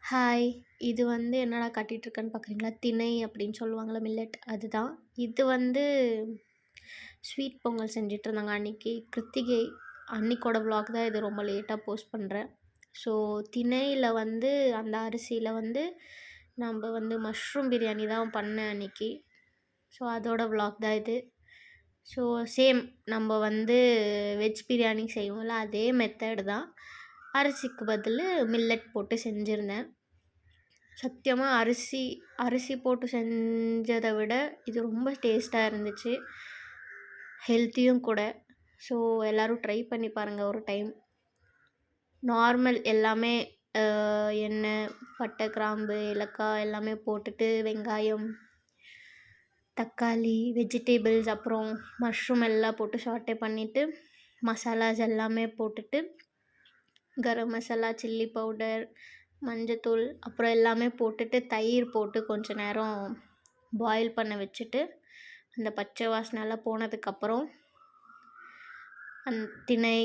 Hi! இது என்னடா காட்டிட்டுருக்கேன்னு பார்க்குறீங்களா? திணை அப்படின்னு சொல்லுவாங்கல்ல மில்லட் அதுதான். இது ஸ்வீட் பொங்கல் செஞ்சுட்ருந்தாங்க அன்னைக்கு. கிருத்திகை அன்னைக்கோட விலாக் தான் இது. ரொம்ப லேட்டாக போஸ்ட் பண்ணுறேன். ஸோ திணையில அந்த அரிசியில நம்ப மஷ்ரூம் பிரியாணி தான் பண்ணேன் அன்னைக்கு. ஸோ அதோட விலாக் தான் இது. ஸோ சேம் நம்ம வெஜ் பிரியாணி செய்வோம்ல, அதே மெத்தட் தான். அரிசிக்கு பதில் மில்லட் போட்டு செஞ்சுருந்தேன். சத்தியமாக அரிசி போட்டு செஞ்சதை விட இது ரொம்ப டேஸ்ட்டாக இருந்துச்சு. ஹெல்த்தியும் கூட. ஸோ எல்லோரும் ட்ரை பண்ணி பாருங்கள் ஒரு டைம். நார்மல் எல்லாமே எண்ணெய், பட்டை, கிராம்பு, ஏலக்காய் எல்லாமே போட்டுட்டு வெங்காயம், தக்காளி, வெஜிடபிள்ஸ் அப்புறம் மஷ்ரூம் எல்லாம் போட்டு சாட்டே பண்ணிவிட்டு மசாலாஸ் எல்லாமே போட்டுட்டு கரம் மசாலா, சில்லி பவுடர், மஞ்சத்தூள் அப்புறம் எல்லாமே போட்டுட்டு தயிர் போட்டு கொஞ்சம் நேரம் பாயில் பண்ண வச்சுட்டு அந்த பச்சை வாசனைலாம் போனதுக்கப்புறம் திணை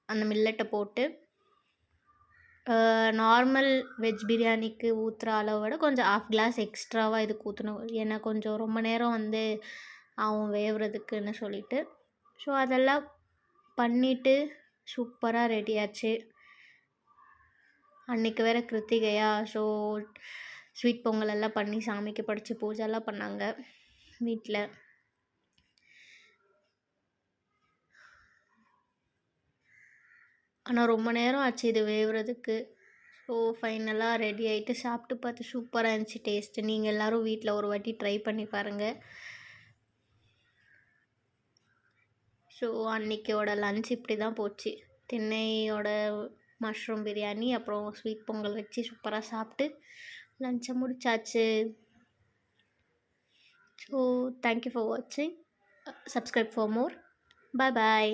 அந்த மில்லட்டை போட்டு நார்மல் வெஜ் பிரியாணிக்கு ஊற்றுற அளவை விட கொஞ்சம் 1/2 கிளாஸ் எக்ஸ்ட்ராவாக இதுக்கு ஊற்றணும். ஏன்னா கொஞ்சம் ரொம்ப நேரம் ஆகும் வேவுறதுக்குன்னு சொல்லிட்டு. ஸோ அதெல்லாம் பண்ணிவிட்டு சூப்பராக ரெடி ஆச்சு. அன்றைக்கி வேறு கிருத்திகையா, ஸோ ஸ்வீட் பொங்கல் எல்லாம் பண்ணி சாமிக்கு படைச்சி பூஜைலாம் பண்ணாங்க வீட்டில். ஆனால் ரொம்ப நேரம் ஆச்சு இது வேவுறதுக்கு. ஸோ ஃபைனலாக ரெடி ஆகிட்டு சாப்பிட்டு பார்த்து சூப்பராக இருந்துச்சு டேஸ்ட்டு. நீங்கள் எல்லோரும் வீட்டில் ஒரு வாட்டி ட்ரை பண்ணி பாருங்கள். ஸோ அன்றைக்கியோட லன்ச் இப்படி தான் போச்சு. திண்ணையோட மஷ்ரூம் பிரியாணி அப்புறம் ஸ்வீட் பொங்கல் வச்சு சூப்பராக சாப்பிட்டு லன்ச்சை முடிச்சாச்சு. ஸோ தேங்க்யூ ஃபார் வாட்சிங். Subscribe for more. Bye bye.